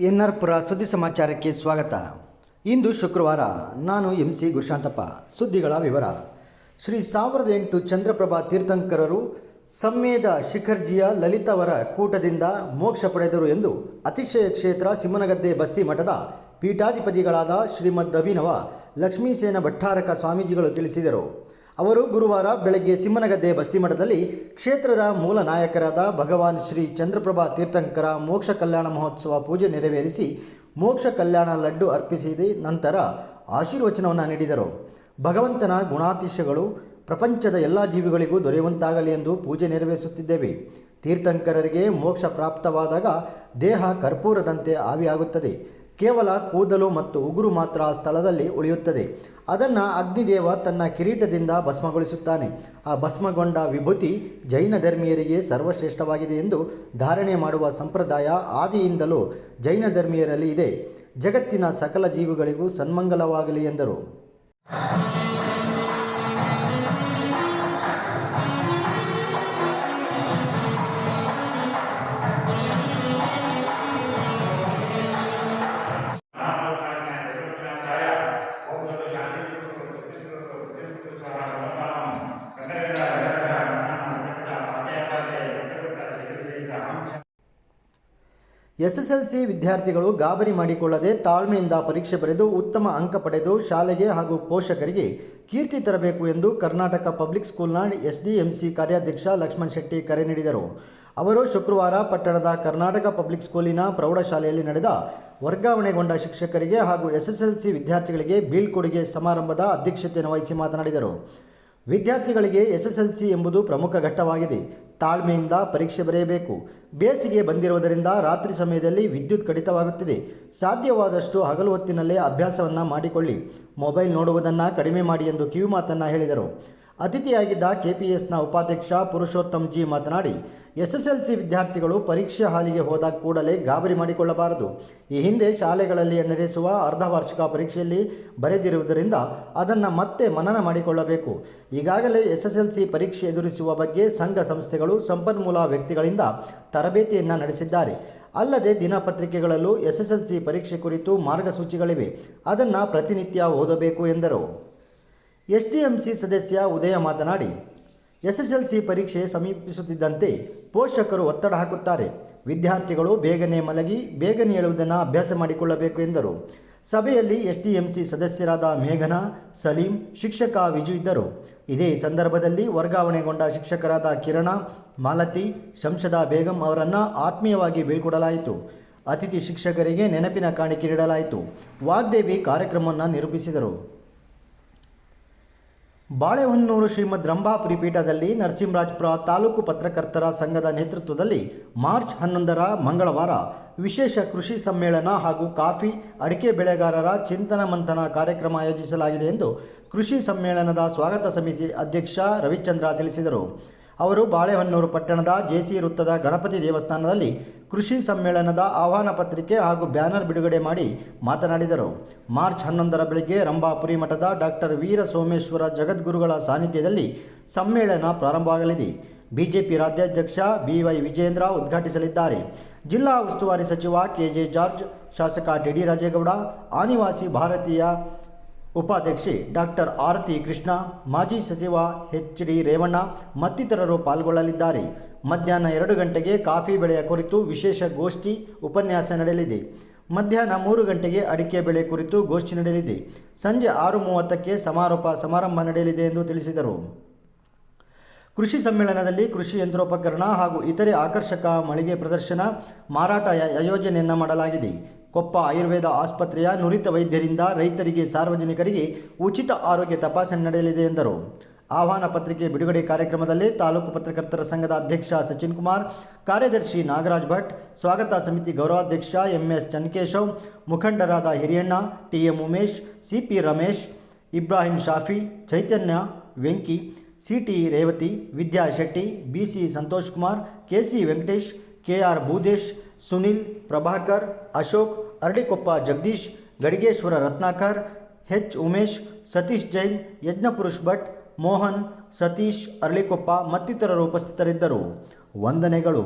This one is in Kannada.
ಎನ್ಆರ್ ಪುರ ಸುದ್ದಿ ಸಮಾಚಾರಕ್ಕೆ ಸ್ವಾಗತ. ಇಂದು ಶುಕ್ರವಾರ. ನಾನು MC ಗುರುಶಾಂತಪ್ಪ. ಸುದ್ದಿಗಳ ವಿವರ. ಶ್ರೀ 1008 ಚಂದ್ರಪ್ರಭಾ ತೀರ್ಥಂಕರರು ಸಮ್ಮೇದ ಶಿಖರ್ಜಿಯ ಲಲಿತವರ ಕೂಟದಿಂದ ಮೋಕ್ಷ ಪಡೆದರು ಎಂದು ಅತಿಶಯ ಕ್ಷೇತ್ರ ಸಿಮ್ಮನಗದ್ದೆ ಬಸ್ತಿ ಮಠದ ಪೀಠಾಧಿಪತಿಗಳಾದ ಶ್ರೀಮದ್ ಅಭಿನವ ಲಕ್ಷ್ಮೀಸೇನ ಭಟ್ಟಾರಕ ಸ್ವಾಮೀಜಿಗಳು ತಿಳಿಸಿದರು. ಅವರು ಗುರುವಾರ ಬೆಳಗ್ಗೆ ಸಿಮ್ಮನಗದ್ದೆ ಬಸ್ತಿಮಠದಲ್ಲಿ ಕ್ಷೇತ್ರದ ಮೂಲ ನಾಯಕರಾದ ಭಗವಾನ್ ಶ್ರೀ ಚಂದ್ರಪ್ರಭಾ ತೀರ್ಥಂಕರ ಮೋಕ್ಷ ಕಲ್ಯಾಣ ಮಹೋತ್ಸವ ಪೂಜೆ ನೆರವೇರಿಸಿ ಮೋಕ್ಷ ಕಲ್ಯಾಣ ಲಡ್ಡು ಅರ್ಪಿಸಿದ ನಂತರ ಆಶೀರ್ವಚನವನ್ನು ನೀಡಿದರು. ಭಗವಂತನ ಗುಣಾತಿಶಯಗಳು ಪ್ರಪಂಚದ ಎಲ್ಲ ಜೀವಿಗಳಿಗೂ ದೊರೆಯುವಂತಾಗಲಿ ಎಂದು ಪೂಜೆ ನೆರವೇರಿಸುತ್ತಿದ್ದೇವೆ. ತೀರ್ಥಂಕರರಿಗೆ ಮೋಕ್ಷ ಪ್ರಾಪ್ತವಾದಾಗ ದೇಹ ಕರ್ಪೂರದಂತೆ ಆವಿಯಾಗುತ್ತದೆ. ಕೇವಲ ಕೂದಲು ಮತ್ತು ಉಗುರು ಮಾತ್ರ ಆ ಸ್ಥಳದಲ್ಲಿ ಉಳಿಯುತ್ತದೆ. ಅದನ್ನು ಅಗ್ನಿದೇವ ತನ್ನ ಕಿರೀಟದಿಂದ ಭಸ್ಮಗೊಳಿಸುತ್ತಾನೆ. ಆ ಭಸ್ಮಗೊಂಡ ವಿಭೂತಿ ಜೈನ ಧರ್ಮೀಯರಿಗೆ ಸರ್ವಶ್ರೇಷ್ಠವಾಗಿದೆ ಎಂದು ಧಾರಣೆ ಮಾಡುವ ಸಂಪ್ರದಾಯ ಆದಿಯಿಂದಲೂ ಜೈನ ಧರ್ಮೀಯರಲ್ಲಿ ಇದೆ. ಜಗತ್ತಿನ ಸಕಲ ಜೀವಿಗಳಿಗೂ ಸನ್ಮಂಗಲವಾಗಲಿ ಎಂದರು. SSLC ವಿದ್ಯಾರ್ಥಿಗಳು ಗಾಬರಿ ಮಾಡಿಕೊಳ್ಳದೆ ತಾಳ್ಮೆಯಿಂದ ಪರೀಕ್ಷೆ ಬರೆದು ಉತ್ತಮ ಅಂಕ ಪಡೆದು ಶಾಲೆಗೆ ಹಾಗೂ ಪೋಷಕರಿಗೆ ಕೀರ್ತಿ ತರಬೇಕು ಎಂದು ಕರ್ನಾಟಕ ಪಬ್ಲಿಕ್ ಸ್ಕೂಲ್ನ SDMC ಕಾರ್ಯಾಧ್ಯಕ್ಷ ಲಕ್ಷ್ಮಣ್ ಶೆಟ್ಟಿ ಕರೆ ನೀಡಿದರು. ಅವರು ಶುಕ್ರವಾರ ಪಟ್ಟಣದ ಕರ್ನಾಟಕ ಪಬ್ಲಿಕ್ ಸ್ಕೂಲಿನ ಪ್ರೌಢಶಾಲೆಯಲ್ಲಿ ನಡೆದ ವರ್ಗಾವಣೆಗೊಂಡ ಶಿಕ್ಷಕರಿಗೆ ಹಾಗೂ SSLC ವಿದ್ಯಾರ್ಥಿಗಳಿಗೆ ಬೀಳ್ಕೊಡುಗೆ ಸಮಾರಂಭದ ಅಧ್ಯಕ್ಷತೆಯನ್ನು ವಹಿಸಿ ಮಾತನಾಡಿದರು. ವಿದ್ಯಾರ್ಥಿಗಳಿಗೆ SSLC ಎಂಬುದು ಪ್ರಮುಖ ಘಟ್ಟವಾಗಿದೆ. ತಾಳ್ಮೆಯಿಂದ ಪರೀಕ್ಷೆ ಬರೆಯಬೇಕು. ಬೇಸಿಗೆ ಬಂದಿರುವುದರಿಂದ ರಾತ್ರಿ ಸಮಯದಲ್ಲಿ ವಿದ್ಯುತ್ ಕಡಿತವಾಗುತ್ತಿದೆ. ಸಾಧ್ಯವಾದಷ್ಟು ಹಗಲು ಹೊತ್ತಿನಲ್ಲೇ ಅಭ್ಯಾಸವನ್ನು ಮಾಡಿಕೊಳ್ಳಿ. ಮೊಬೈಲ್ ನೋಡುವುದನ್ನು ಕಡಿಮೆ ಮಾಡಿ ಎಂದು ಕಿವಿಮಾತನ್ನು ಹೇಳಿದರು. ಅತಿಥಿಯಾಗಿದ್ದ KPSನ ಉಪಾಧ್ಯಕ್ಷ ಪುರುಷೋತ್ತಮ್ ಜಿ ಮಾತನಾಡಿ, SSLC ವಿದ್ಯಾರ್ಥಿಗಳು ಪರೀಕ್ಷೆ ಹಾಲಿಗೆ ಹೋದ ಕೂಡಲೇ ಗಾಬರಿ ಮಾಡಿಕೊಳ್ಳಬಾರದು. ಈ ಹಿಂದೆ ಶಾಲೆಗಳಲ್ಲಿ ನಡೆಸುವ ಅರ್ಧವಾರ್ಷಿಕ ಪರೀಕ್ಷೆಯಲ್ಲಿ ಬರೆದಿರುವುದರಿಂದ ಅದನ್ನು ಮತ್ತೆ ಮನನ ಮಾಡಿಕೊಳ್ಳಬೇಕು. ಈಗಾಗಲೇ SSLC ಪರೀಕ್ಷೆ ಎದುರಿಸುವ ಬಗ್ಗೆ ಸಂಘ ಸಂಸ್ಥೆಗಳು ಸಂಪನ್ಮೂಲ ವ್ಯಕ್ತಿಗಳಿಂದ ತರಬೇತಿಯನ್ನು ನಡೆಸಿದ್ದಾರೆ. ಅಲ್ಲದೆ ದಿನಪತ್ರಿಕೆಗಳಲ್ಲೂ SSLC ಪರೀಕ್ಷೆ ಕುರಿತು ಮಾರ್ಗಸೂಚಿಗಳಿವೆ. ಅದನ್ನು ಪ್ರತಿನಿತ್ಯ ಓದಬೇಕು ಎಂದರು. SDMC ಸದಸ್ಯ ಉದಯ ಮಾತನಾಡಿ, SSLC ಪರೀಕ್ಷೆ ಸಮೀಪಿಸುತ್ತಿದ್ದಂತೆ ಪೋಷಕರು ಒತ್ತಡ ಹಾಕುತ್ತಾರೆ. ವಿದ್ಯಾರ್ಥಿಗಳು ಬೇಗನೆ ಮಲಗಿ ಬೇಗನೆ ಏಳುವುದನ್ನು ಅಭ್ಯಾಸ ಮಾಡಿಕೊಳ್ಳಬೇಕು ಎಂದರು. ಸಭೆಯಲ್ಲಿ SDMC ಸದಸ್ಯರಾದ ಮೇಘನಾ, ಸಲೀಂ, ಶಿಕ್ಷಕ ವಿಜು ಇದ್ದರು. ಇದೇ ಸಂದರ್ಭದಲ್ಲಿ ವರ್ಗಾವಣೆಗೊಂಡ ಶಿಕ್ಷಕರಾದ ಕಿರಣ, ಮಾಲತಿ, ಶಂಷದಾ ಬೇಗಂ ಅವರನ್ನು ಆತ್ಮೀಯವಾಗಿ ಬೀಳ್ಕೊಡಲಾಯಿತು. ಅತಿಥಿ ಶಿಕ್ಷಕರಿಗೆ ನೆನಪಿನ ಕಾಣಿಕೆ ನೀಡಲಾಯಿತು. ವಾಗ್ದೇವಿ ಕಾರ್ಯಕ್ರಮವನ್ನು ನಿರೂಪಿಸಿದರು. ಬಾಳೆಹೊನ್ನೂರು ಶ್ರೀಮದ್ ರಂಭಾಪುರಿ ಪೀಠದಲ್ಲಿ ನರಸಿಂಹರಾಜಪುರ ತಾಲೂಕು ಪತ್ರಕರ್ತರ ಸಂಘದ ನೇತೃತ್ವದಲ್ಲಿ ಮಾರ್ಚ್ 11 ಮಂಗಳವಾರ ವಿಶೇಷ ಕೃಷಿ ಸಮ್ಮೇಳನ ಹಾಗೂ ಕಾಫಿ, ಅಡಿಕೆ ಬೆಳೆಗಾರರ ಚಿಂತನ ಮಂಥನ ಕಾರ್ಯಕ್ರಮ ಆಯೋಜಿಸಲಾಗಿದೆ ಎಂದು ಕೃಷಿ ಸಮ್ಮೇಳನದ ಸ್ವಾಗತ ಸಮಿತಿ ಅಧ್ಯಕ್ಷ ರವಿಚಂದ್ರ ತಿಳಿಸಿದರು. ಅವರು ಬಾಳೆಹೊನ್ನೂರು ಪಟ್ಟಣದ JC ವೃತ್ತದ ಗಣಪತಿ ದೇವಸ್ಥಾನದಲ್ಲಿ ಕೃಷಿ ಸಮ್ಮೇಳನದ ಆಹ್ವಾನ ಪತ್ರಿಕೆ ಹಾಗೂ ಬ್ಯಾನರ್ ಬಿಡುಗಡೆ ಮಾಡಿ ಮಾತನಾಡಿದರು. ಮಾರ್ಚ್ 11 ಬೆಳಗ್ಗೆ ರಂಭಾಪುರಿ ಮಠದ ಡಾಕ್ಟರ್ ವೀರ ಸೋಮೇಶ್ವರ ಜಗದ್ಗುರುಗಳ ಸಾನ್ನಿಧ್ಯದಲ್ಲಿ ಸಮ್ಮೇಳನ ಪ್ರಾರಂಭವಾಗಲಿದೆ. ಬಿಜೆಪಿ ರಾಜ್ಯಾಧ್ಯಕ್ಷ BY ವಿಜೇಂದ್ರ ಉದ್ಘಾಟಿಸಲಿದ್ದಾರೆ. ಜಿಲ್ಲಾ ಉಸ್ತುವಾರಿ ಸಚಿವ KJ ಜಾರ್ಜ್, ಶಾಸಕ TD ರಾಜೇಗೌಡ, ಆನಿವಾಸಿ ಭಾರತೀಯ ಉಪಾಧ್ಯಕ್ಷೆ ಡಾಕ್ಟರ್ ಆರತಿ ಕೃಷ್ಣ, ಮಾಜಿ ಸಚಿವ HD ರೇವಣ್ಣ ಮತ್ತಿತರರು ಪಾಲ್ಗೊಳ್ಳಲಿದ್ದಾರೆ. ಮಧ್ಯಾಹ್ನ 2 ಗಂಟೆಗೆ ಕಾಫಿ ಬೆಳೆಯ ಕುರಿತು ವಿಶೇಷ ಗೋಷ್ಠಿ ಉಪನ್ಯಾಸ ನಡೆಯಲಿದೆ. ಮಧ್ಯಾಹ್ನ 3 ಗಂಟೆಗೆ ಅಡಿಕೆ ಬೆಳೆ ಕುರಿತು ಗೋಷ್ಠಿ ನಡೆಯಲಿದೆ. ಸಂಜೆ 6:30ಕ್ಕೆ ಸಮಾರಂಭ ನಡೆಯಲಿದೆ ಎಂದು ತಿಳಿಸಿದರು. ಕೃಷಿ ಸಮ್ಮೇಳನದಲ್ಲಿ ಕೃಷಿ ಯಂತ್ರೋಪಕರಣ ಹಾಗೂ ಇತರೆ ಆಕರ್ಷಕ ಮಳಿಗೆ ಪ್ರದರ್ಶನ, ಮಾರಾಟ ಆಯೋಜನೆಯನ್ನು ಮಾಡಲಾಗಿದೆ. ಕೊಪ್ಪ ಆಯುರ್ವೇದ ಆಸ್ಪತ್ರೆಯ ನುರಿತ ವೈದ್ಯರಿಂದ ರೈತರಿಗೆ, ಸಾರ್ವಜನಿಕರಿಗೆ ಉಚಿತ ಆರೋಗ್ಯ ತಪಾಸಣೆ ನಡೆಯಲಿದೆ ಎಂದರು. ಆಹ್ವಾನ ಪತ್ರಿಕೆ ಬಿಡುಗಡೆ ಕಾರ್ಯಕ್ರಮದಲ್ಲಿ ತಾಲೂಕು ಪತ್ರಕರ್ತರ ಸಂಘದ ಅಧ್ಯಕ್ಷ ಸಚಿನ್ ಕುಮಾರ್, ಕಾರ್ಯದರ್ಶಿ ನಾಗರಾಜ್ ಭಟ್, ಸ್ವಾಗತ ಸಮಿತಿ ಗೌರವಾಧ್ಯಕ್ಷ MS ಚನ್ಕೇಶವ್, ಮುಖಂಡರಾದ ಹಿರಿಯಣ್ಣ, TM ಉಮೇಶ್, CP ರಮೇಶ್, ಇಬ್ರಾಹಿಂ ಶಾಫಿ, ಚೈತನ್ಯ, ವೆಂಕಿ, CT ರೇವತಿ, ವಿದ್ಯಾ Shetty, BC Santosh Kumar, KC Venkatesh, KR ಭೂದೇಶ್, Sunil, Prabhakar, Ashok, Aralikoppa Jagadish, Gadigeshwara Ratnakar, H Umesh, Satish Jain, ಯಜ್ಞಪುರುಷ್ Bhat, Mohan, Satish, Aralikoppa ಮತ್ತಿತರರು ಉಪಸ್ಥಿತರಿದ್ದರು. ವಂದನೆಗಳು.